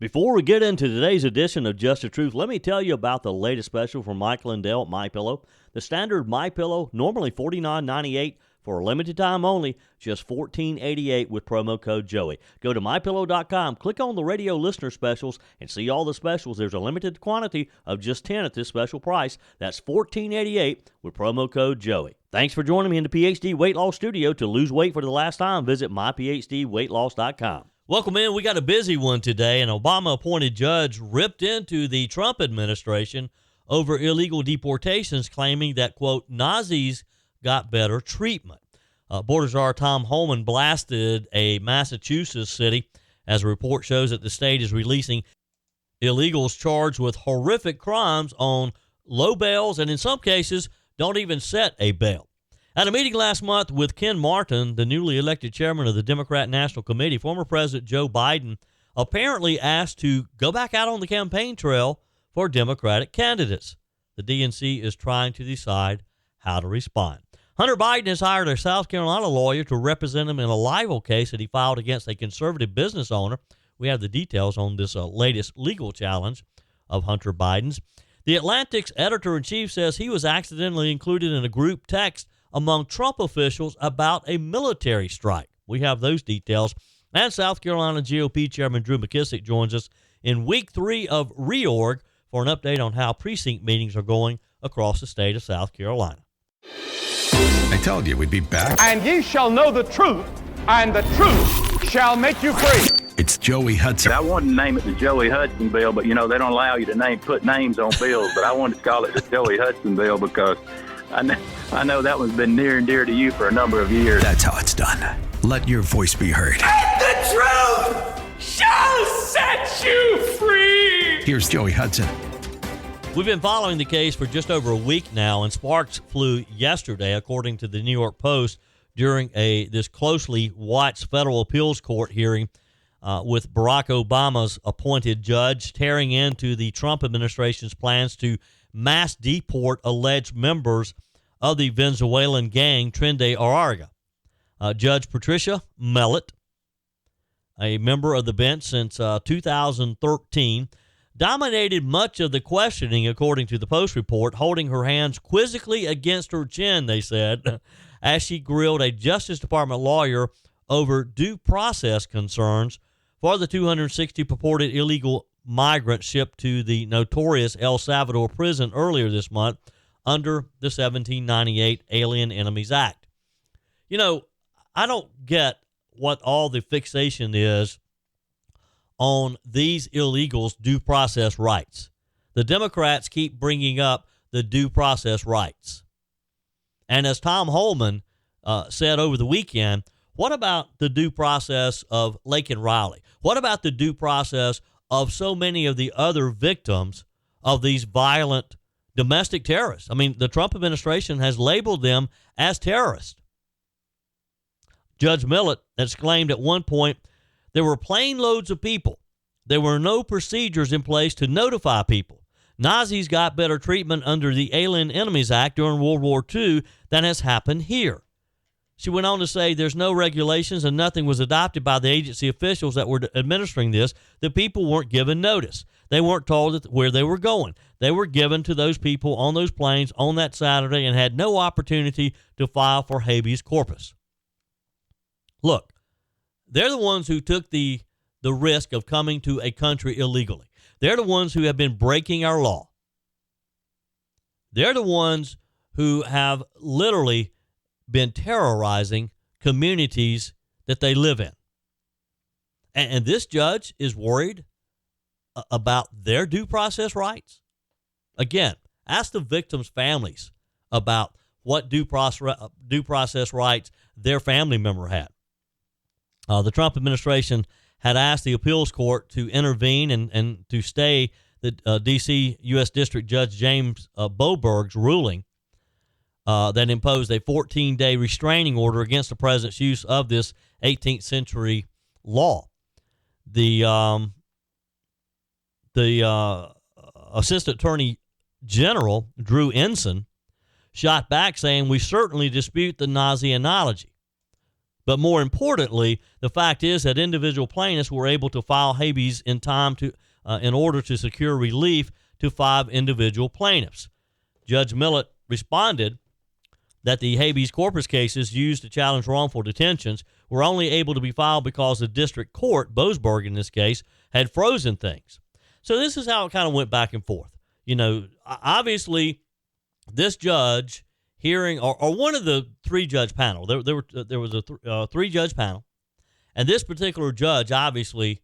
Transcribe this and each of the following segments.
Before we get into today's edition of Just the Truth, let me tell you about the latest special from Mike Lindell at MyPillow. The standard MyPillow, normally $49.98 for a limited time only, just $14.88 with promo code Joey. Go to MyPillow.com, click on the radio listener specials, and see all the specials. There's a limited quantity of just 10 at this special price. That's $14.88 with promo code Joey. Thanks for joining me in the PhD Weight Loss Studio. To lose weight for the last time, visit myphdweightloss.com. Welcome in. We got a busy one today. An Obama-appointed judge ripped into the Trump administration over illegal deportations, claiming that, quote, Nazis got better treatment. Border Czar Tom Homan blasted a Massachusetts city as a report shows that the state is releasing illegals charged with horrific crimes on low bails and in some cases don't even set a bail. At a meeting last month with Ken Martin, the newly elected chairman of the Democrat National Committee, former President Joe Biden apparently asked to go back out on the campaign trail for Democratic candidates. The DNC is trying to decide how to respond. Hunter Biden has hired a South Carolina lawyer to represent him in a libel case that he filed against a conservative business owner. We have the details on this latest legal challenge of Hunter Biden's. The Atlantic's editor-in-chief says he was accidentally included in a group text among Trump officials about a military strike. We have those details. And South Carolina GOP Chairman Drew McKissick joins us in week 3 of reorg for an update on how precinct meetings are going across the state of South Carolina. I told you we'd be back. And ye shall know the truth, and the truth shall make you free. It's Joey Hudson. I wanted to name it the Joey Hudson bill, but, you know, they don't allow you to put names on bills. But I wanted to call it the Joey Hudson bill because I know that one's been near and dear to you for a number of years. That's how it's done. Let your voice be heard. And the truth shall set you free. Here's Joey Hudson. We've been following the case for just over a week now, and sparks flew yesterday, according to the New York Post, during this closely watched federal appeals court hearing with Barack Obama's appointed judge tearing into the Trump administration's plans to mass deport alleged members of the Venezuelan gang Tren de Aragua. Judge Patricia Mellett, a member of the bench since 2013, dominated much of the questioning, according to the Post report, holding her hands quizzically against her chin, they said, as she grilled a Justice Department lawyer over due process concerns for the 260 purported illegal migrants shipped to the notorious El Salvador prison earlier this month under the 1798 Alien Enemies Act. You know, I don't get what all the fixation is on these illegals' due process rights. The Democrats keep bringing up the due process rights. And as Tom Homan said over the weekend, what about the due process of Laken Riley? What about the due process of so many of the other victims of these violent domestic terrorists? I mean, the Trump administration has labeled them as terrorists. Judge Millett exclaimed at one point, there were plane loads of people. There were no procedures in place to notify people. Nazis got better treatment under the Alien Enemies Act during World War II than has happened here. She went on to say there's no regulations and nothing was adopted by the agency officials that were administering this. The people weren't given notice. They weren't told where they were going. They were given to those people on those planes on that Saturday and had no opportunity to file for habeas corpus. Look, they're the ones who took the risk of coming to a country illegally. They're the ones who have been breaking our law. They're the ones who have literally been terrorizing communities that they live in. And this judge is worried about their due process rights. Again, ask the victims' families about what due process rights their family member had. The Trump administration had asked the appeals court to intervene and to stay the D.C. U.S. District Judge James Boberg's ruling that imposed a 14-day restraining order against the president's use of this 18th century law. The Assistant Attorney General, Drew Ensign, shot back saying, we certainly dispute the Nazi analogy. But more importantly, the fact is that individual plaintiffs were able to file habeas in time to, in order to secure relief to 5 individual plaintiffs. Judge Millett responded that the habeas corpus cases used to challenge wrongful detentions were only able to be filed because the district court, Boasberg in this case, had frozen things. So this is how it kind of went back and forth. You know, obviously, this judge hearing, or one of the 3-judge panel, there was a 3-judge panel, and this particular judge obviously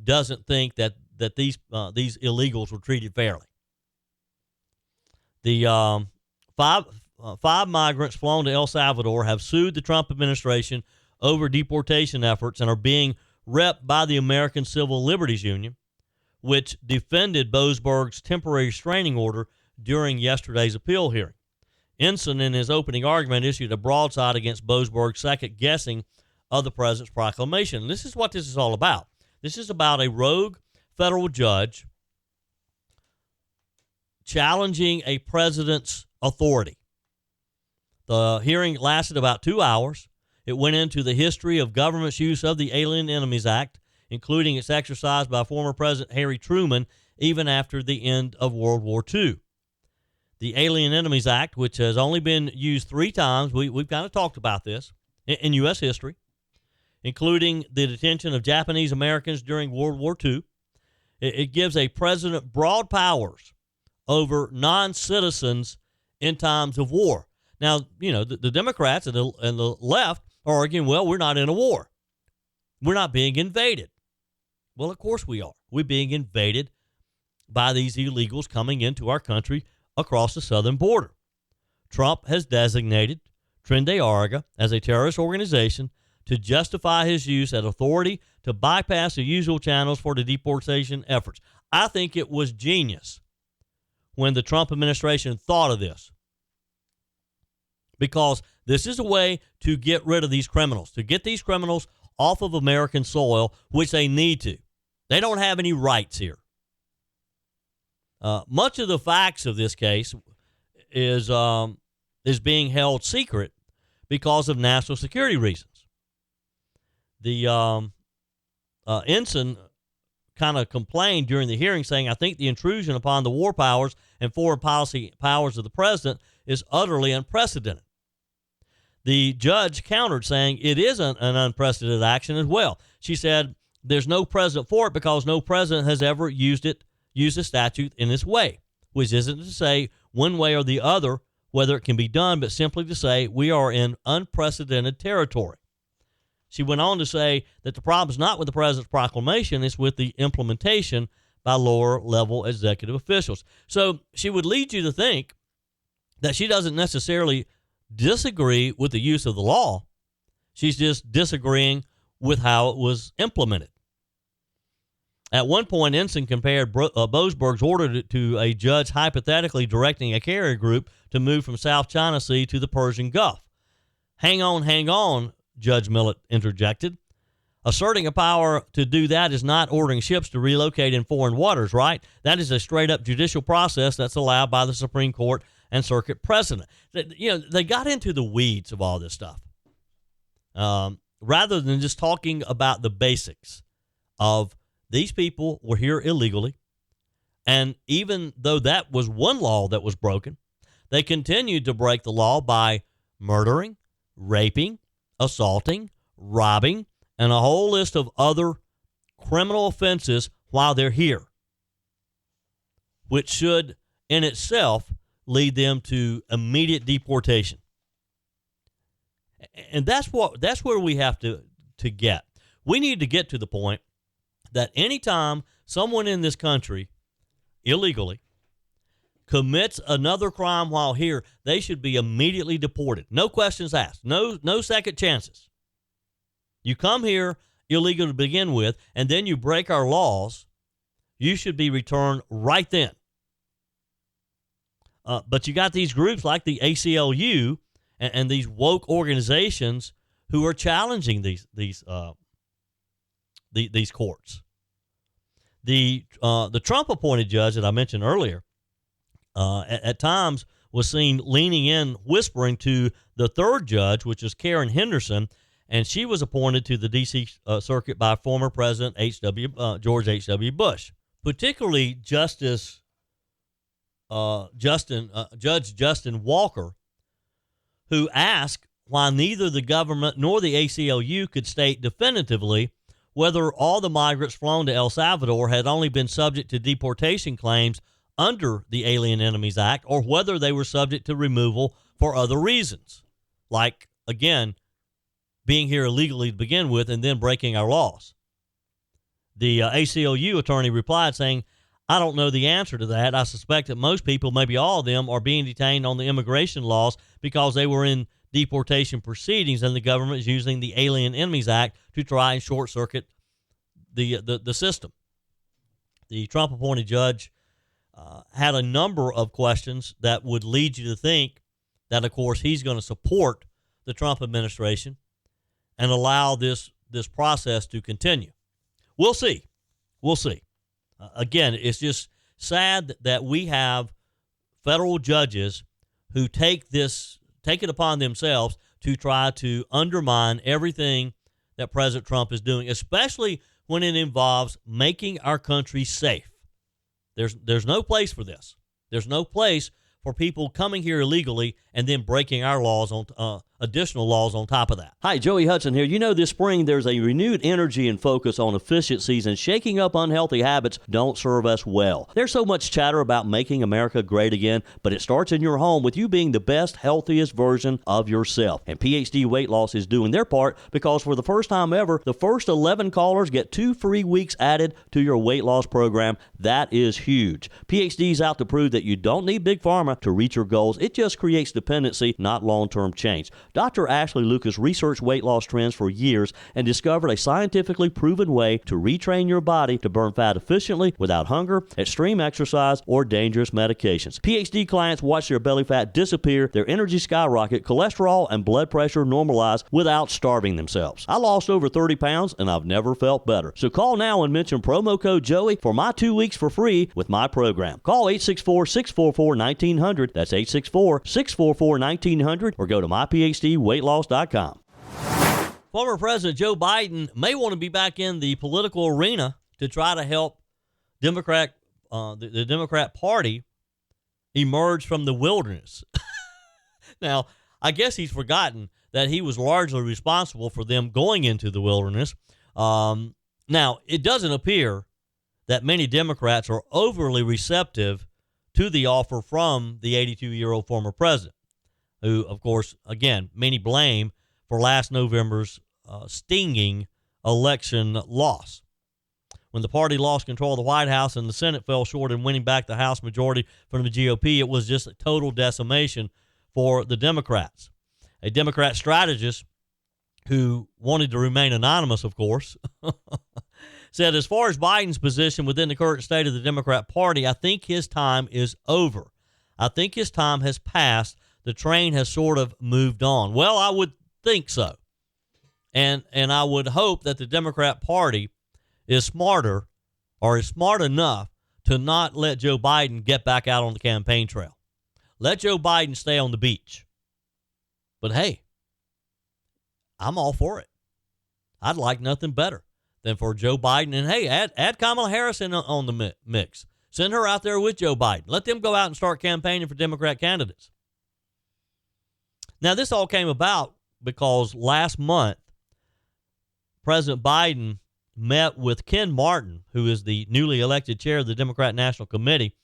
doesn't think that these illegals were treated fairly. The five migrants flown to El Salvador have sued the Trump administration over deportation efforts and are being repped by the American Civil Liberties Union, which defended Boasberg's temporary restraining order during yesterday's appeal hearing. Ensign, in his opening argument, issued a broadside against Boasberg's second-guessing of the president's proclamation. And this is what this is all about. This is about a rogue federal judge challenging a president's authority. The hearing lasted about 2 hours. It went into the history of government's use of the Alien Enemies Act, including its exercise by former President Harry Truman even after the end of World War II. The Alien Enemies Act, which has only been used 3 times, we've kind of talked about this, in U.S. history, including the detention of Japanese Americans during World War II. It gives a president broad powers over non-citizens in times of war. Now, you know, the Democrats and the left are arguing, well, we're not in a war. We're not being invaded. Well, of course we are. We're being invaded by these illegals coming into our country across the southern border. Trump has designated Tren de Arga as a terrorist organization to justify his use of authority to bypass the usual channels for the deportation efforts. I think it was genius when the Trump administration thought of this, because this is a way to get rid of these criminals, to get these criminals off of American soil, which they need to. They don't have any rights here. Much of the facts of this case is being held secret because of national security reasons. The ensign kind of complained during the hearing, saying, I think the intrusion upon the war powers and foreign policy powers of the president is utterly unprecedented. The judge countered, saying it is an unprecedented action as well. She said there's no precedent for it because no president has ever used a statute in this way, which isn't to say one way or the other whether it can be done, but simply to say we are in unprecedented territory. She went on to say that the problem is not with the president's proclamation, it's with the implementation by lower-level executive officials. So she would lead you to think that she doesn't necessarily disagree with the use of the law. She's just disagreeing with how it was implemented. At one point, Ensign compared Boasberg's order to a judge hypothetically directing a carrier group to move from South China Sea to the Persian Gulf. Hang on, Judge Millett interjected. Asserting a power to do that is not ordering ships to relocate in foreign waters, right? That is a straight-up judicial process that's allowed by the Supreme Court and circuit precedent. You know, they got into the weeds of all this stuff rather than just talking about the basics of these people were here illegally, and even though that was one law that was broken, they continued to break the law by murdering, raping, assaulting, robbing, and a whole list of other criminal offenses while they're here, which should in itself lead them to immediate deportation. And that's where we have to get. We need to get to the point that anytime someone in this country illegally commits another crime while here, they should be immediately deported. No questions asked. No second chances. You come here illegal to begin with, and then you break our laws, you should be returned right then. But you got these groups like the ACLU and these woke organizations who are challenging these courts. The Trump-appointed judge that I mentioned earlier, at times was seen leaning in, whispering to the third judge, which is Karen Henderson, and she was appointed to the D.C. Circuit by former President George H.W. Bush. Particularly Judge Justin Walker, who asked why neither the government nor the ACLU could state definitively whether all the migrants flown to El Salvador had only been subject to deportation claims under the Alien Enemies Act or whether they were subject to removal for other reasons, like, again, being here illegally to begin with and then breaking our laws. The ACLU attorney replied saying, I don't know the answer to that. I suspect that most people, maybe all of them, are being detained on the immigration laws because they were in deportation proceedings and the government is using the Alien Enemies Act to try and short-circuit the system. The Trump-appointed judge had a number of questions that would lead you to think that, of course, he's going to support the Trump administration and allow this process to continue. We'll see. Again, it's just sad that we have federal judges who take it upon themselves to try to undermine everything that President Trump is doing, especially when it involves making our country safe. There's no place for this. There's no place for people coming here illegally and then breaking our laws on additional laws on top of that. Hi, Joey Hudson here. You know, this spring there's a renewed energy and focus on efficiencies, and shaking up unhealthy habits don't serve us well. There's so much chatter about making America great again, but it starts in your home with you being the best, healthiest version of yourself. And PhD Weight Loss is doing their part because for the first time ever, the first 11 callers get 2 free weeks added to your weight loss program. That is huge. PhD's out to prove that you don't need Big Pharma to reach your goals. It just creates dependency, not long-term change. Dr. Ashley Lucas researched weight loss trends for years and discovered a scientifically proven way to retrain your body to burn fat efficiently without hunger, extreme exercise, or dangerous medications. PhD clients watch their belly fat disappear, their energy skyrocket, cholesterol and blood pressure normalize without starving themselves. I lost over 30 pounds and I've never felt better. So call now and mention promo code Joey for my 2 weeks for free with my program. Call 864-644-1900. That's 864-644-1900 or go to myphdweightloss.com. Former President Joe Biden may want to be back in the political arena to try to help the Democrat Party emerge from the wilderness. Now, I guess he's forgotten that he was largely responsible for them going into the wilderness. Now, it doesn't appear that many Democrats are overly receptive to the offer from the 82-year-old former president, who, of course, again, many blame for last November's stinging election loss. When the party lost control of the White House and the Senate fell short in winning back the House majority from the GOP, it was just a total decimation for the Democrats. A Democrat strategist who wanted to remain anonymous, of course, said, as far as Biden's position within the current state of the Democrat Party, I think his time is over. I think his time has passed. The train has sort of moved on. Well, I would think so. And I would hope that the Democrat Party is smarter or is smart enough to not let Joe Biden get back out on the campaign trail. Let Joe Biden stay on the beach. But hey, I'm all for it. I'd like nothing better than for Joe Biden. And hey, add Kamala Harris in on the mix. Send her out there with Joe Biden. Let them go out and start campaigning for Democrat candidates. Now, this all came about because last month, President Biden met with Ken Martin, who is the newly elected chair of the Democrat National Committee,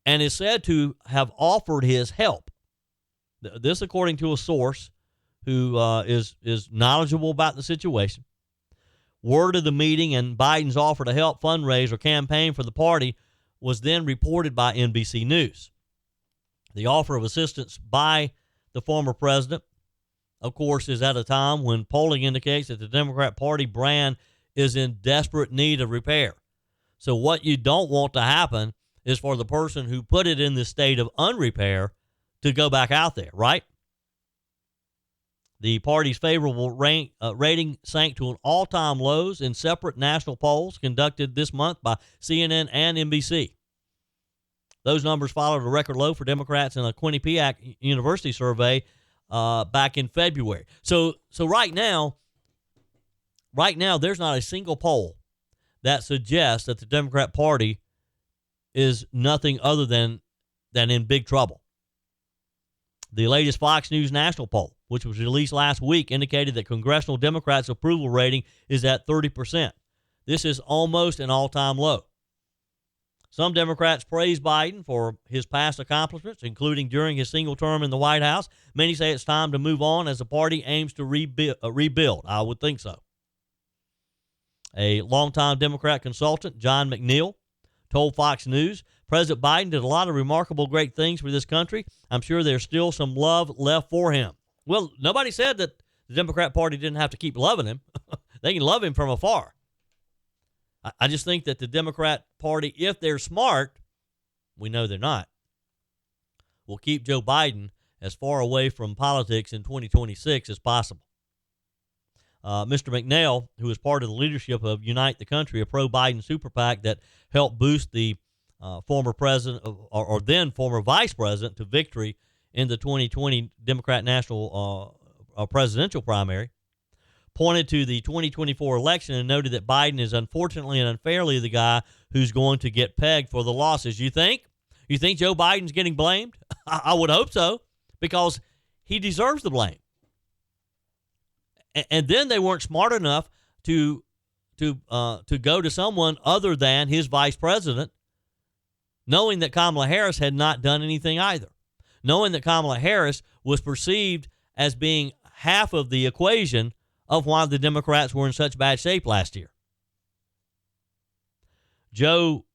and is said to have offered his help. This, according to a source who is knowledgeable about the situation. Word of the meeting and Biden's offer to help fundraise or campaign for the party was then reported by NBC News. The offer of assistance by the former president, of course, is at a time when polling indicates that the Democrat Party brand is in desperate need of repair. So what you don't want to happen is for the person who put it in this state of unrepair to go back out there, right? The party's favorable rating sank to an all-time lows in separate national polls conducted this month by CNN and NBC. Those numbers followed a record low for Democrats in a Quinnipiac University survey back in February. So right now, right now there's not a single poll that suggests that the Democrat Party is nothing other than in big trouble. The latest Fox News national poll, which was released last week, indicated that congressional Democrats' approval rating is at 30%. This is almost an all-time low. Some Democrats praise Biden for his past accomplishments, including during his single term in the White House. Many say it's time to move on as the party aims to rebuild. I would think so. A longtime Democrat consultant, John McNeil, told Fox News, President Biden did a lot of remarkable great things for this country. I'm sure there's still some love left for him. Well, nobody said that the Democrat Party didn't have to keep loving him. They can love him from afar. I just think that the Democrat Party, if they're smart, we know they're not, will keep Joe Biden as far away from politics in 2026 as possible. Mr. McNeil, who is part of the leadership of Unite the Country, a pro-Biden super PAC that helped boost the former president or then former vice president to victory in the 2020 Democrat national presidential primary, pointed to the 2024 election and noted that Biden is unfortunately and unfairly the guy who's going to get pegged for the losses. You think? You think Joe Biden's getting blamed? I would hope so, because he deserves the blame. And then they weren't smart enough to go to someone other than his vice president, knowing that Kamala Harris had not done anything either, knowing that Kamala Harris was perceived as being half of the equation of why the Democrats were in such bad shape last year. Joe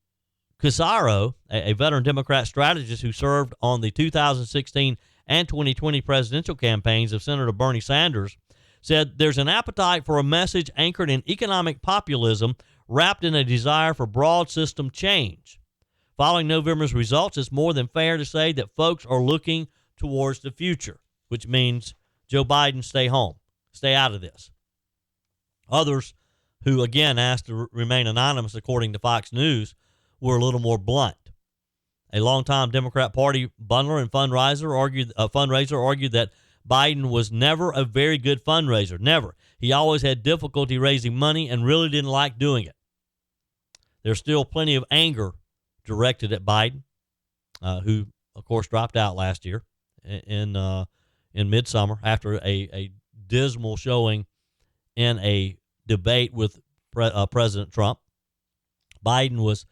Casaro, a veteran Democrat strategist who served on the 2016 and 2020 presidential campaigns of Senator Bernie Sanders, said there's an appetite for a message anchored in economic populism wrapped in a desire for broad system change. Following November's results, it's more than fair to say that folks are looking towards the future, which means Joe Biden stay home, stay out of this. Others, who again asked to remain anonymous according to Fox News, were a little more blunt. A longtime Democrat Party bundler and fundraiser argued that Biden was never a very good fundraiser. Never. He always had difficulty raising money and really didn't like doing it. There's still plenty of anger directed at Biden, who, of course, dropped out last year in midsummer after a dismal showing in a debate with President Trump. Biden was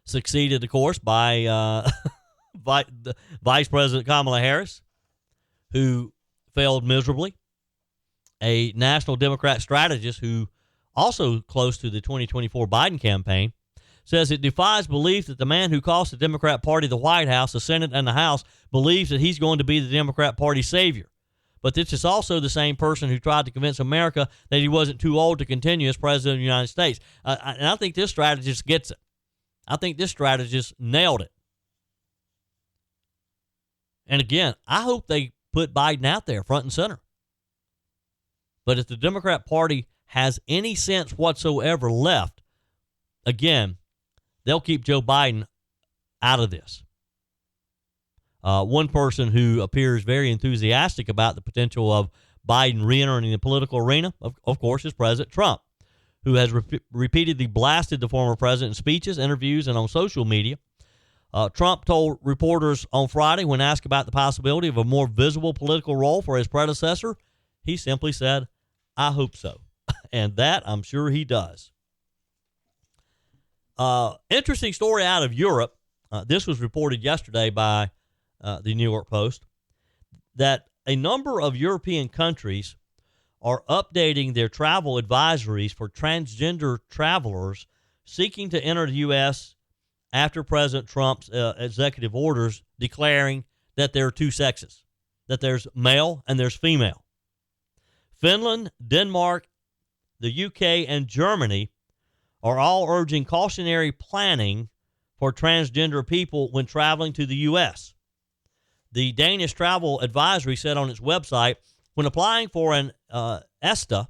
succeeded, of course, by Vice President Kamala Harris, who failed miserably. A national Democrat strategist who also close to the 2024 Biden campaign says it defies belief that the man who cost the Democrat Party the White House, the Senate, and the House believes that he's going to be the Democrat Party's savior. But this is also the same person who tried to convince America that he wasn't too old to continue as president of the United States. And I think this strategist gets it. I think this strategist nailed it. And again, I hope they put Biden out there front and center. But if the Democrat Party has any sense whatsoever left, again, they'll keep Joe Biden out of this. One person who appears very enthusiastic about the potential of Biden re-entering the political arena, of course, is President Trump, who has repeatedly blasted the former president in speeches, interviews, and on social media. Trump told reporters on Friday, when asked about the possibility of a more visible political role for his predecessor, he simply said, I hope so. And that I'm sure he does. Interesting story out of Europe. This was reported yesterday by the New York Post, that a number of European countries are updating their travel advisories for transgender travelers seeking to enter the U.S. after President Trump's executive orders declaring that there are two sexes, that there's male and there's female. Finland, Denmark, the UK, and Germany are all urging cautionary planning for transgender people when traveling to the U.S. The Danish Travel Advisory said on its website, when applying for an ESTA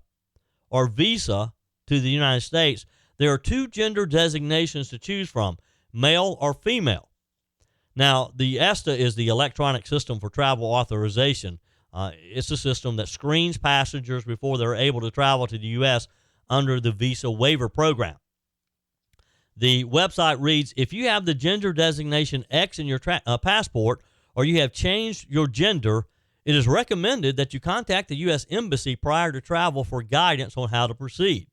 or visa to the United States, there are two gender designations to choose from, male or female. Now, the ESTA is the Electronic System for Travel Authorization. It's a system that screens passengers before they're able to travel to the U.S. under the visa waiver program. The website reads, if you have the gender designation X in your passport, or you have changed your gender, it is recommended that you contact the U.S. Embassy prior to travel for guidance on how to proceed.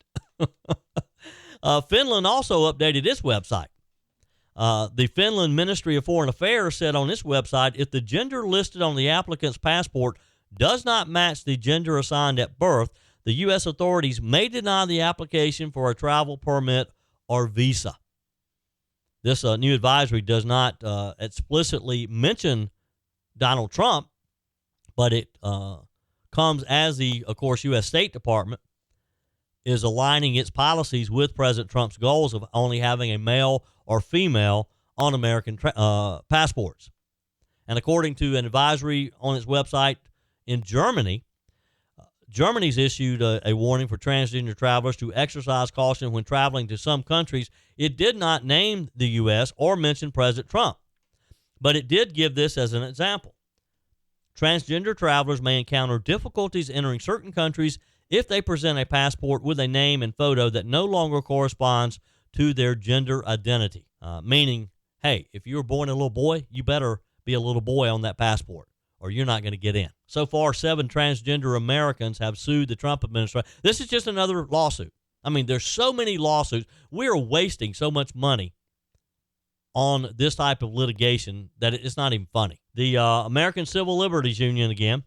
Finland also updated its website. The Finland Ministry of Foreign Affairs said on its website, if the gender listed on the applicant's passport does not match the gender assigned at birth, the U.S. authorities may deny the application for a travel permit or visa. This new advisory does not explicitly mention Donald Trump, but it comes as of course, U.S. State Department is aligning its policies with President Trump's goals of only having a male or female on American passports. And according to an advisory on its website in Germany, Germany's issued a warning for transgender travelers to exercise caution when traveling to some countries. It did not name the U.S. or mention President Trump, but it did give this as an example. Transgender travelers may encounter difficulties entering certain countries if they present a passport with a name and photo that no longer corresponds to their gender identity. Meaning, hey, if you were born a little boy, you better be a little boy on that passport, or you're not going to get in. So far, 7 transgender Americans have sued the Trump administration. This is just another lawsuit. I mean, there's so many lawsuits. We are wasting so much money on this type of litigation that it's not even funny. The American Civil Liberties Union, again,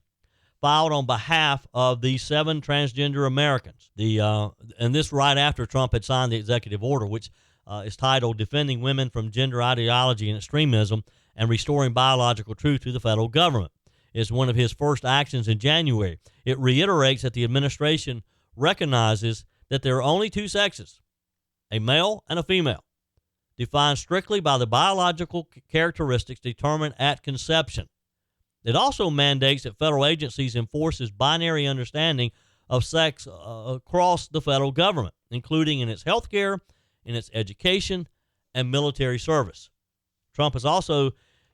filed on behalf of these 7 transgender Americans. And this right after Trump had signed the executive order, which is titled Defending Women from Gender Ideology and Extremism and Restoring Biological Truth to the Federal Government. It's one of his first actions in January. It reiterates that the administration recognizes that there are only 2 sexes, a male and a female, defined strictly by the biological characteristics determined at conception. It also mandates that federal agencies enforce this binary understanding of sex across the federal government, including in its health care, in its education, and military service. Trump has also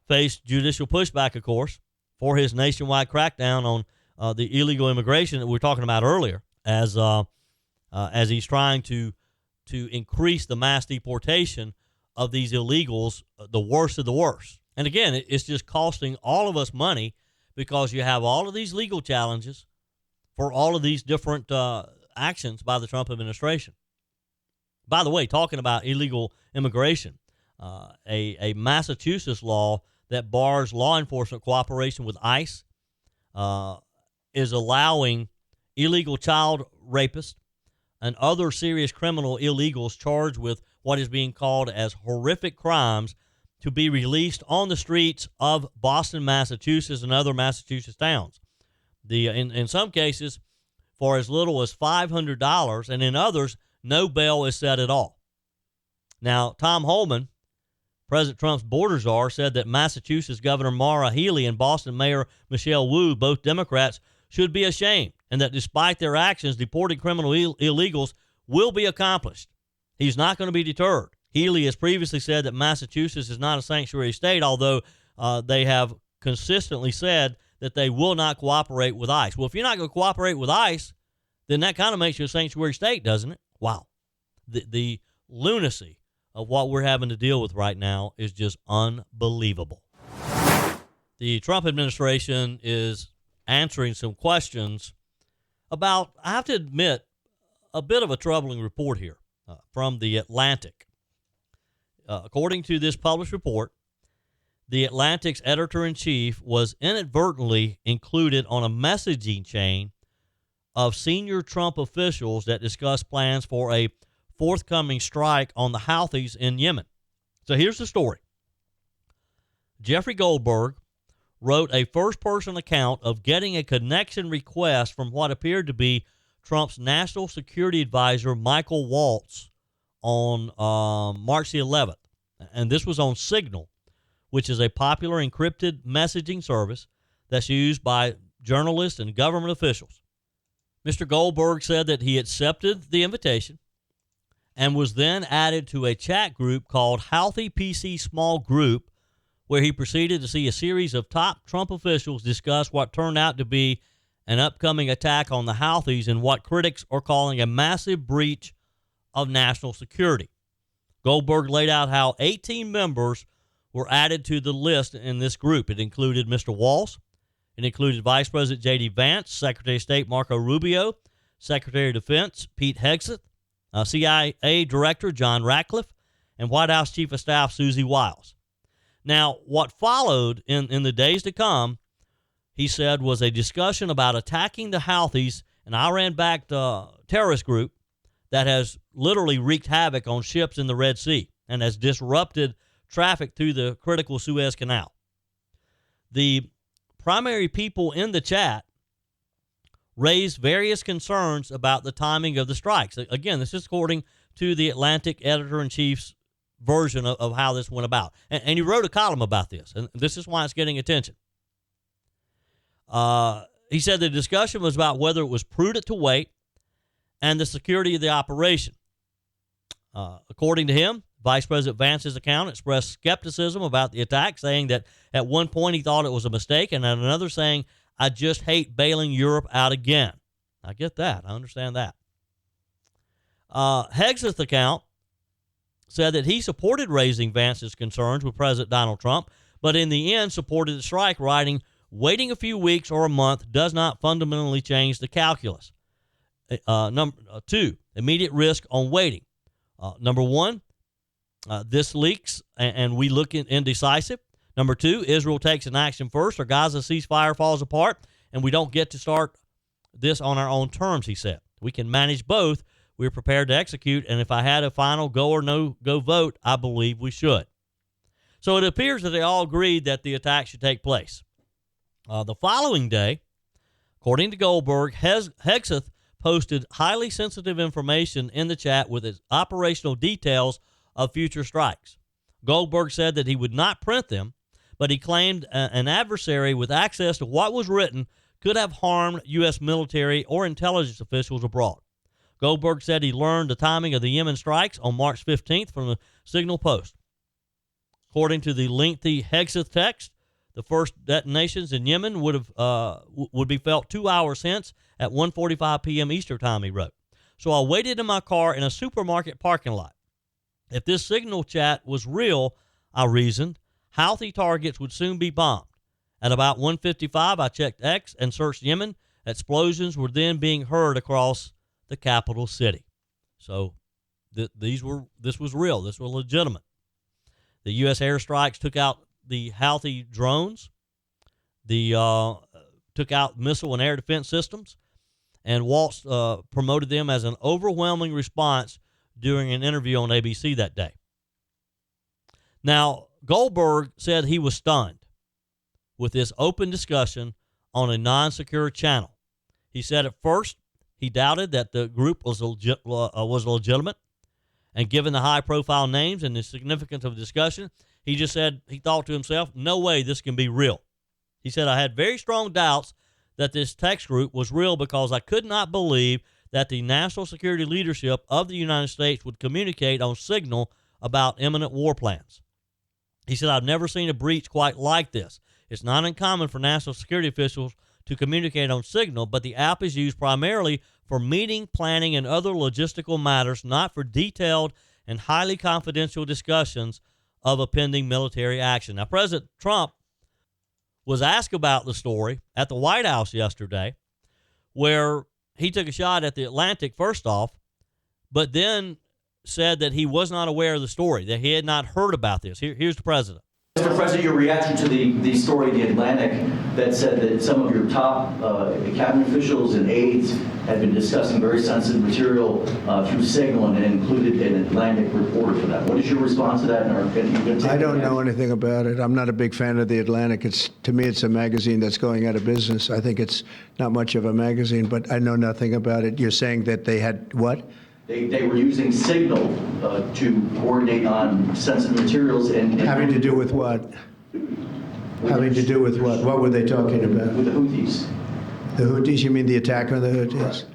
faced judicial pushback, of course, for his nationwide crackdown on the illegal immigration that we were talking about earlier, as he's trying to increase the mass deportation of these illegals, the worst of the worst. And again, it's just costing all of us money because you have all of these legal challenges for all of these different actions by the Trump administration. By the way, talking about illegal immigration, a Massachusetts law that bars law enforcement cooperation with ICE is allowing illegal child rapists and other serious criminal illegals charged with what is being called as horrific crimes to be released on the streets of Boston, Massachusetts, and other Massachusetts towns. In some cases, for as little as $500, and in others, no bail is set at all. Now, Tom Homan, President Trump's border czar, said that Massachusetts Governor Maura Healey and Boston Mayor Michelle Wu, both Democrats, should be ashamed, and that despite their actions, deporting criminal illegals will be accomplished. He's not going to be deterred. Healey has previously said that Massachusetts is not a sanctuary state, although they have consistently said that they will not cooperate with ICE. Well, if you're not going to cooperate with ICE, then that kind of makes you a sanctuary state, doesn't it? Wow. The lunacy of what we're having to deal with right now is just unbelievable. The Trump administration is answering some questions about, I have to admit, a bit of a troubling report here from The Atlantic. According to this published report, The Atlantic's editor-in-chief was inadvertently included on a messaging chain of senior Trump officials that discussed plans for a forthcoming strike on the Houthis in Yemen. So here's the story. Jeffrey Goldberg wrote a first-person account of getting a connection request from what appeared to be Trump's national security advisor, Michael Waltz, on March the 11th. And this was on Signal, which is a popular encrypted messaging service that's used by journalists and government officials. Mr. Goldberg said that he accepted the invitation and was then added to a chat group called Houthi PC Small Group, where he proceeded to see a series of top Trump officials discuss what turned out to be an upcoming attack on the Houthis in what critics are calling a massive breach of national security. Goldberg laid out how 18 members were added to the list in this group. It included Mr. Walz. It included Vice President J.D. Vance, Secretary of State Marco Rubio, Secretary of Defense Pete Hegseth, CIA Director John Ratcliffe, and White House Chief of Staff Susie Wiles. Now, what followed in the days to come, he said, was a discussion about attacking the Houthis, an Iran-backed terrorist group that has literally wreaked havoc on ships in the Red Sea and has disrupted traffic through the critical Suez Canal. The primary people in the chat raised various concerns about the timing of the strikes. Again, this is according to the Atlantic editor-in-chief's version of how this went about. And he wrote a column about this, and this is why it's getting attention. He said the discussion was about whether it was prudent to wait and the security of the operation. According to him, Vice President Vance's account expressed skepticism about the attack, saying that at one point he thought it was a mistake, and at another saying, I just hate bailing Europe out again. I get that. I understand that. Hegseth's account said that he supported raising Vance's concerns with President Donald Trump, but in the end supported the strike, writing, waiting a few weeks or a month does not fundamentally change the calculus. Number two, immediate risk on waiting. Number one, this leaks and we look indecisive. Number two, Israel takes an action first or Gaza ceasefire falls apart and we don't get to start this on our own terms, he said. We can manage both. We're prepared to execute, and if I had a final go or no-go vote, I believe we should. So it appears that they all agreed that the attack should take place. The following day, according to Goldberg, Hegseth posted highly sensitive information in the chat with its operational details of future strikes. Goldberg said that he would not print them, but he claimed an adversary with access to what was written could have harmed U.S. military or intelligence officials abroad. Goldberg said he learned the timing of the Yemen strikes on March 15th from the Signal Post. According to the lengthy Hegseth text, the first detonations in Yemen would be felt 2 hours hence at 1:45 p.m. Eastern Time, he wrote. So I waited in my car in a supermarket parking lot. If this Signal chat was real, I reasoned, Houthi targets would soon be bombed. At about 1:55, I checked X and searched Yemen. Explosions were then being heard across the capital city. So this was real. This was legitimate. The U.S. airstrikes took out the Houthi drones. Took out missile and air defense systems. And Waltz promoted them as an overwhelming response during an interview on ABC that day. Now, Goldberg said he was stunned with this open discussion on a non-secure channel. He said at first he doubted that the group was legitimate, and given the high-profile names and the significance of the discussion, he just said he thought to himself, no way this can be real. He said, I had very strong doubts that this text group was real because I could not believe that the national security leadership of the United States would communicate on Signal about imminent war plans. He said, I've never seen a breach quite like this. It's not uncommon for national security officials to communicate on Signal, but the app is used primarily for meeting, planning, and other logistical matters, not for detailed and highly confidential discussions of a pending military action. Now, President Trump was asked about the story at the White House yesterday, where he took a shot at the Atlantic first off, but then said that he was not aware of the story, that he had not heard about this. Here's the president. Mr. President, your reaction to the story in the Atlantic that said that some of your top cabinet officials and aides had been discussing very sensitive material through Signal and included an Atlantic reporter for that. What is your response to that? I don't know anything about it. I'm not a big fan of the Atlantic. To me, it's a magazine that's going out of business. I think it's not much of a magazine, but I know nothing about it. You're saying that they had what? They were using Signal to coordinate on sensitive materials and having to do with what? Having to do with what? What were they talking about? With the Houthis. The Houthis? You mean the attack on the Houthis? Right.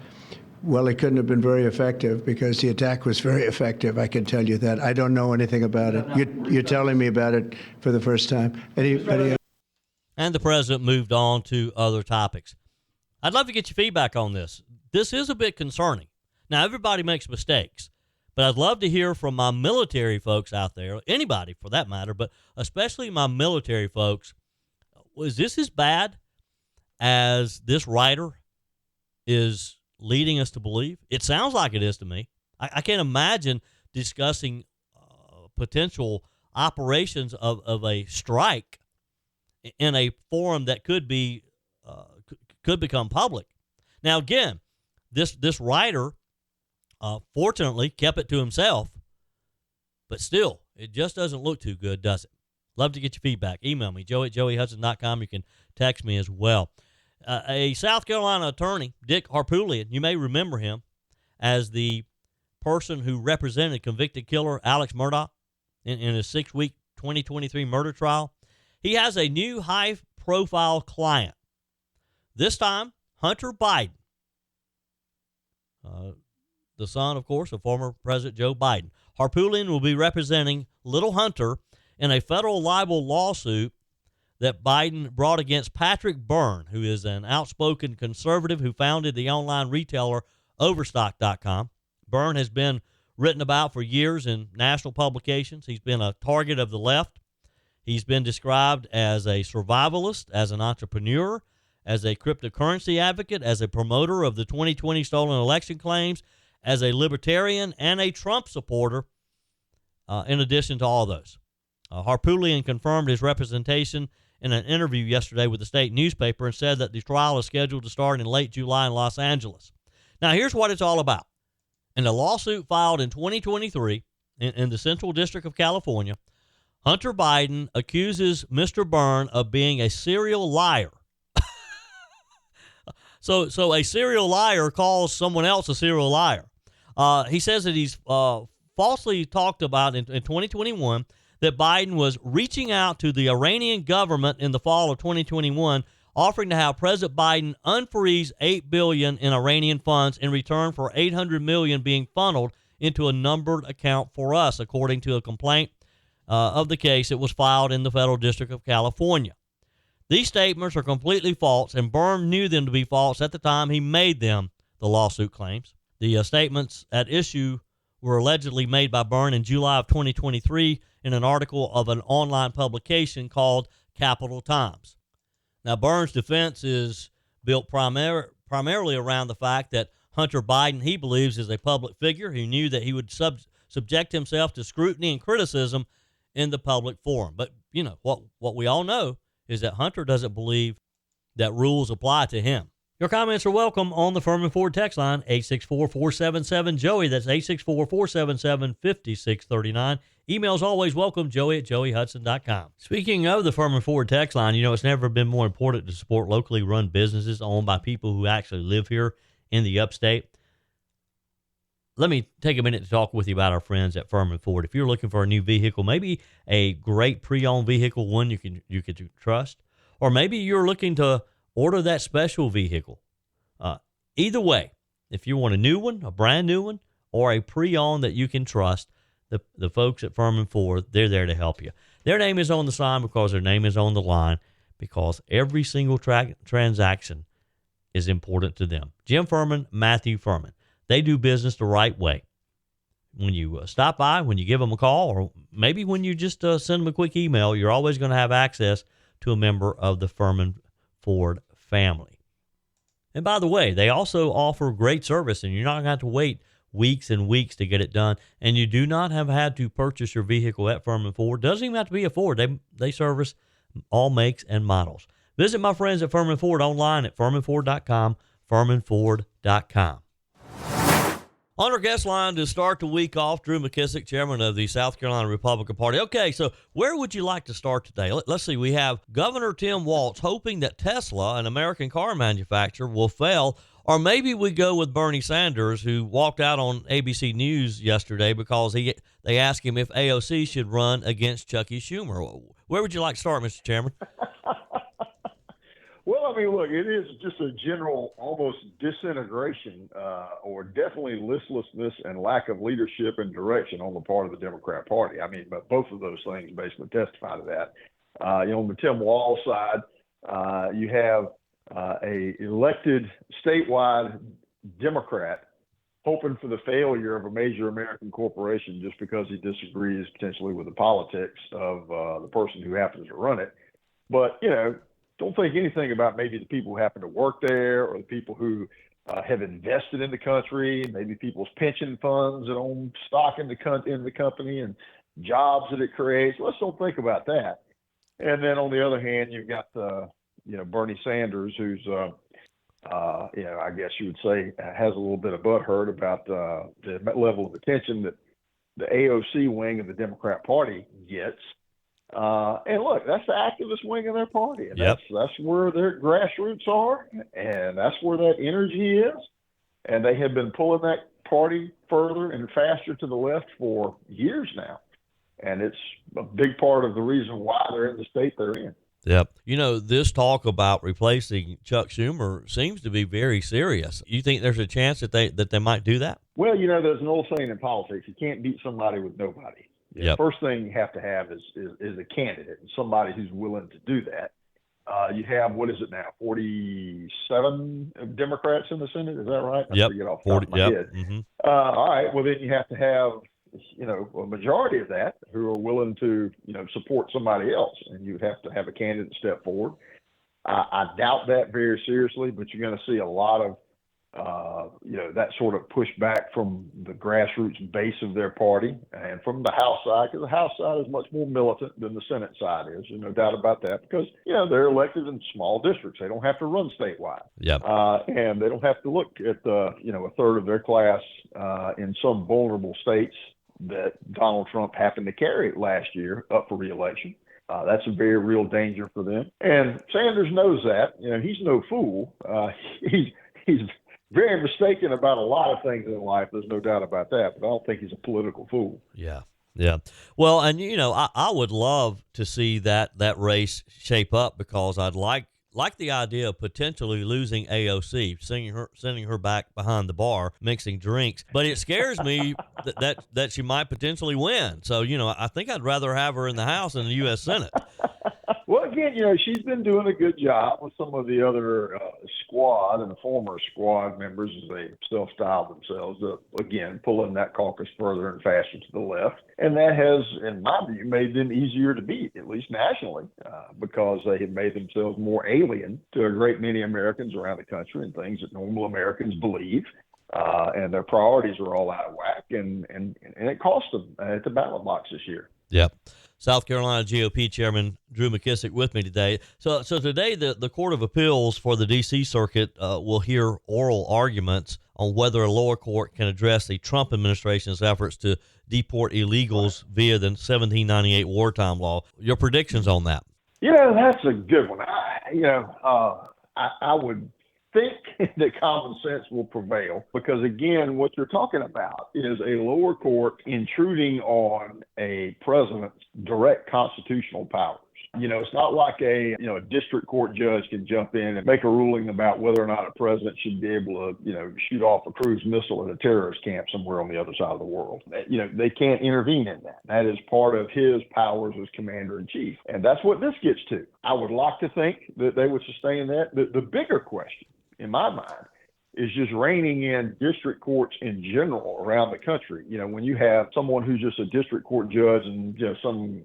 Well, it couldn't have been very effective because the attack was very effective. I can tell you that. I don't know anything about it. You're telling me about it for the first time. And the president moved on to other topics. I'd love to get your feedback on this. This is a bit concerning. Now, everybody makes mistakes, but I'd love to hear from my military folks out there, anybody for that matter, but especially my military folks. Was this as bad as this writer is leading us to believe? It sounds like it is to me. I can't imagine discussing potential operations of a strike in a forum that could become public. Now, again, this writer fortunately kept it to himself, but still, it just doesn't look too good, does it? Love to get your feedback. Email me, joe@joeyhudson.com. You can text me as well. A South Carolina attorney, Dick Harpootlian, you may remember him as the person who represented convicted killer Alex Murdaugh in his 6-week 2023 murder trial. He has a new high-profile client. This time, Hunter Biden, the son, of course, of former President Joe Biden. Harpootlian will be representing little Hunter in a federal libel lawsuit that Biden brought against Patrick Byrne, who is an outspoken conservative who founded the online retailer Overstock.com. Byrne has been written about for years in national publications. He's been a target of the left. He's been described as a survivalist, as an entrepreneur, as a cryptocurrency advocate, as a promoter of the 2020 stolen election claims, as a libertarian, and a Trump supporter, in addition to all those. Harpootlian confirmed his representation in an interview yesterday with the state newspaper and said that the trial is scheduled to start in late July in Los Angeles. Now, here's what it's all about. In a lawsuit filed in 2023 in the Central District of California, Hunter Biden accuses Mr. Byrne of being a serial liar. So a serial liar calls someone else a serial liar. He says that he's falsely talked about in 2021 that Biden was reaching out to the Iranian government in the fall of 2021, offering to have President Biden unfreeze $8 billion in Iranian funds in return for $800 million being funneled into a numbered account for us, according to a complaint of the case that was filed in the Federal District of California. These statements are completely false, and Byrne knew them to be false at the time he made them, the lawsuit claims. The statements at issue were allegedly made by Byrne in July of 2023 in an article of an online publication called Capital Times. Now, Byrne's defense is built primarily around the fact that Hunter Biden, he believes, is a public figure who knew that he would subject himself to scrutiny and criticism in the public forum. But, you know, what we all know is that Hunter doesn't believe that rules apply to him. Your comments are welcome on the Furman Ford text line, 864-477-JOEY. That's 864-477-5639. Emails always welcome, joey@joeyhudson.com. Speaking of the Furman Ford text line, you know, it's never been more important to support locally run businesses owned by people who actually live here in the upstate. Let me take a minute to talk with you about our friends at Furman Ford. If you're looking for a new vehicle, maybe a great pre-owned vehicle, one you can trust, or maybe you're looking to order that special vehicle. Either way, if you want a new one, a brand new one, or a pre-owned that you can trust, the folks at Furman Ford, they're there to help you. Their name is on the sign because their name is on the line, because every single transaction is important to them. Jim Furman, Matthew Furman. They do business the right way. When you stop by, when you give them a call, or maybe when you just send them a quick email, you're always going to have access to a member of the Furman Ford family. And by the way, they also offer great service, and you're not going to have to wait weeks and weeks to get it done. And you do not have had to purchase your vehicle at Furman Ford. Doesn't even have to be a Ford. They service all makes and models. Visit my friends at Furman Ford online at furmanford.com, furmanford.com. On our guest line to start the week off, Drew McKissick, chairman of the South Carolina Republican Party. Okay, so where would you like to start today? Let's see. We have Governor Tim Walz hoping that Tesla, an American car manufacturer, will fail. Or maybe we go with Bernie Sanders, who walked out on ABC News yesterday because they asked him if AOC should run against Chucky Schumer. Where would you like to start, Mr. Chairman? Well, I mean, look, it is just a general almost disintegration or definitely listlessness and lack of leadership and direction on the part of the Democrat Party. I mean, but both of those things basically testify to that. On the Tim Walz side, you have a elected statewide Democrat hoping for the failure of a major American corporation just because he disagrees potentially with the politics of the person who happens to run it. But, don't think anything about maybe the people who happen to work there or the people who have invested in the country, maybe people's pension funds that own stock in the company and jobs that it creates. Let's don't think about that. And then on the other hand, you've got Bernie Sanders, who's I guess you would say has a little bit of butthurt about the level of attention that the AOC wing of the Democrat Party gets. And look, that's the activist wing of their party. And that's where their grassroots are, and that's where that energy is. And they have been pulling that party further and faster to the left for years now. And it's a big part of the reason why they're in the state they're in. Yep. This talk about replacing Chuck Schumer seems to be very serious. You think there's a chance that they might do that? Well, there's an old saying in politics: you can't beat somebody with nobody. The first thing you have to have is a candidate, and somebody who's willing to do that. You have, what is it now, 47 Democrats in the Senate? Is that right? Yep. I forget off the top of my head. Mm-hmm. All right. Well, then you have to have a majority of that who are willing to, support somebody else, and you have to have a candidate step forward. I doubt that very seriously, but you're going to see a lot of, that sort of pushback from the grassroots base of their party and from the House side, because the House side is much more militant than the Senate side is. There's no doubt about that, because, they're elected in small districts. They don't have to run statewide. Yep. And they don't have to look at, a third of their class in some vulnerable states that Donald Trump happened to carry last year up for re-election. That's a very real danger for them. And Sanders knows that. He's no fool. He's very mistaken about a lot of things in life. There's no doubt about that. But I don't think he's a political fool. Yeah. Yeah. Well, and, I would love to see that race shape up, because I'd like the idea of potentially losing AOC, sending her back behind the bar, mixing drinks. But it scares me that she might potentially win. So, I think I'd rather have her in the House than the U.S. Senate. Well, again, she's been doing a good job with some of the other squad and the former squad members, as they self-styled themselves, again, pulling that caucus further and faster to the left. And that has, in my view, made them easier to beat, at least nationally, because they have made themselves more alien to a great many Americans around the country and things that normal Americans believe. And their priorities are all out of whack, and it cost them at the ballot box this year. Yep. South Carolina GOP Chairman Drew McKissick with me today. So today the Court of Appeals for the D.C. Circuit will hear oral arguments on whether a lower court can address the Trump administration's efforts to deport illegals via the 1798 wartime law. Your predictions on that? That's a good one. I would think that common sense will prevail, because, again, what you're talking about is a lower court intruding on a president's direct constitutional powers. It's not like a district court judge can jump in and make a ruling about whether or not a president should be able to, shoot off a cruise missile at a terrorist camp somewhere on the other side of the world. They can't intervene in that. That is part of his powers as commander-in-chief. And that's what this gets to. I would like to think that they would sustain that. The bigger question, in my mind, is just reining in district courts in general around the country. When you have someone who's just a district court judge in some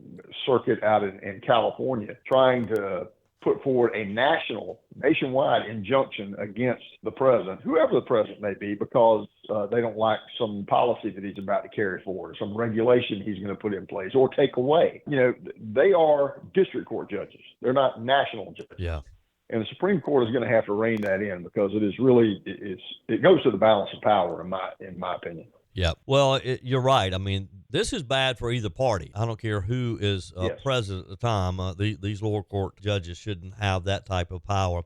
circuit out in California trying to put forward a nationwide injunction against the president, whoever the president may be, because they don't like some policy that he's about to carry forward, some regulation he's going to put in place or take away. They are district court judges. They're not national judges. Yeah. And the Supreme Court is going to have to rein that in, because it is really it goes to the balance of power in my opinion. Yeah. Well, you're right. I mean, this is bad for either party. I don't care who is president at the time. These lower court judges shouldn't have that type of power.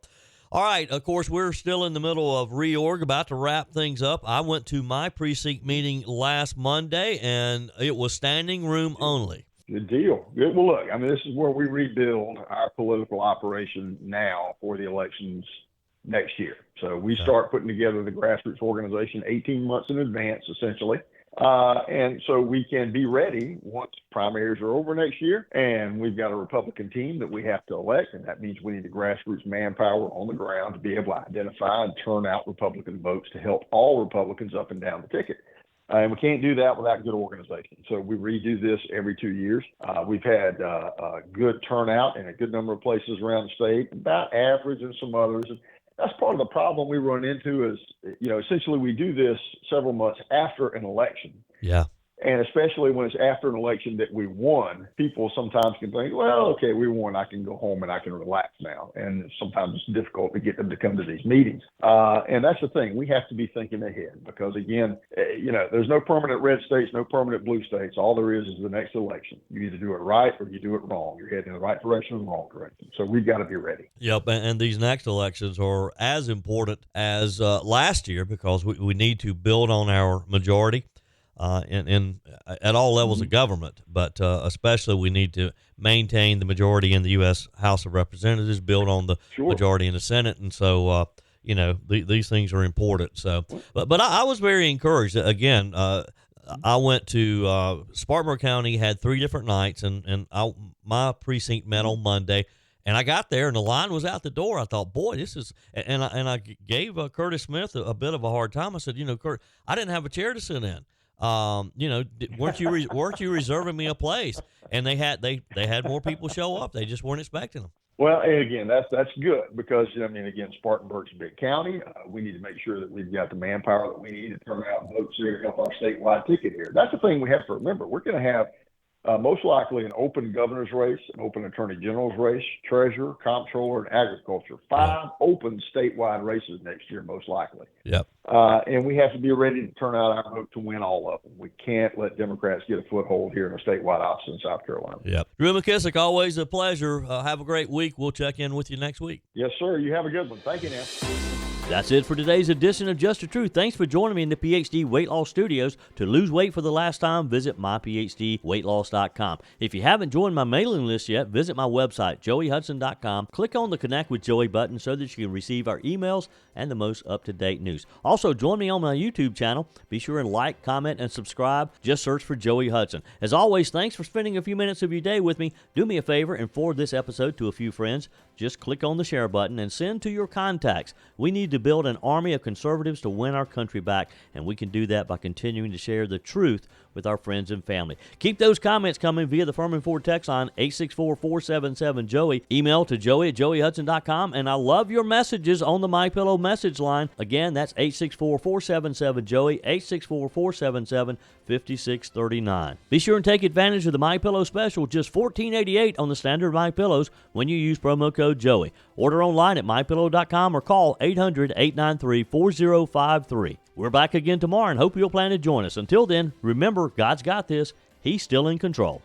All right. Of course, we're still in the middle of reorg, about to wrap things up. I went to my precinct meeting last Monday, and it was standing room only. Good deal. Good. Well, look, this is where we rebuild our political operation now for the elections next year. So we start putting together the grassroots organization 18 months in advance, essentially. And so we can be ready once primaries are over next year, and we've got a Republican team that we have to elect, and that means we need the grassroots manpower on the ground to be able to identify and turn out Republican votes to help all Republicans up and down the ticket. And we can't do that without good organization. So we redo this every 2 years. We've had a good turnout in a good number of places around the state, about average in some others. And that's part of the problem we run into is, essentially we do this several months after an election. Yeah. And especially when it's after an election that we won, people sometimes can think, well, okay, we won. I can go home and I can relax now. And sometimes it's difficult to get them to come to these meetings. And that's the thing. We have to be thinking ahead because, again, there's no permanent red states, no permanent blue states. All there is the next election. You either do it right or you do it wrong. You're heading in the right direction or the wrong direction. So we've got to be ready. Yep. And these next elections are as important as last year because we need to build on our majority. At all levels of government, but especially we need to maintain the majority in the U.S. House of Representatives, build on the majority in the Senate, and so these things are important. So, but I was very encouraged. Again, I went to Spartanburg County, had 3 different nights, and my precinct met on Monday. And I got there, and the line was out the door. I thought, boy, this is – and I gave Curtis Smith a bit of a hard time. I said, Kurt, I didn't have a chair to sit in. Weren't you reserving me a place? And they had more people show up. They just weren't expecting them. Well, and again, that's good because, again, Spartanburg's a big county. We need to make sure that we've got the manpower that we need to turn out votes here to help our statewide ticket here. That's the thing we have to remember. We're going to have most likely an open governor's race, an open attorney general's race, treasurer, comptroller, and agriculture. 5 open statewide races next year, most likely. Yep. And we have to be ready to turn out our vote to win all of them. We can't let Democrats get a foothold here in a statewide office in South Carolina. Yep. Drew McKissick, always a pleasure. Have a great week. We'll check in with you next week. Yes, sir. You have a good one. Thank you, now. That's it for today's edition of Just the Truth. Thanks for joining me in the PhD Weight Loss Studios. To lose weight for the last time, visit myphdweightloss.com. If you haven't joined my mailing list yet, visit my website, joeyhudson.com. Click on the Connect with Joey button so that you can receive our emails and the most up-to-date news. Also, join me on my YouTube channel. Be sure and like, comment, and subscribe. Just search for Joey Hudson. As always, thanks for spending a few minutes of your day with me. Do me a favor and forward this episode to a few friends. Just click on the share button and send to your contacts. We need to build an army of conservatives to win our country back, and we can do that by continuing to share the truth with our friends and family. Keep those comments coming via the Furman Ford text line 864-477-JOEY. Email to joey@joeyhudson.com, and I love your messages on the MyPillow message line. Again, that's 864-477-JOEY, 864-477-5639. Be sure and take advantage of the MyPillow special, just $14.88 on the standard MyPillows when you use promo code Joey. Order online at mypillow.com or call 800-893-4053. We're back again tomorrow and hope you'll plan to join us. Until then, remember, God's got this. He's still in control.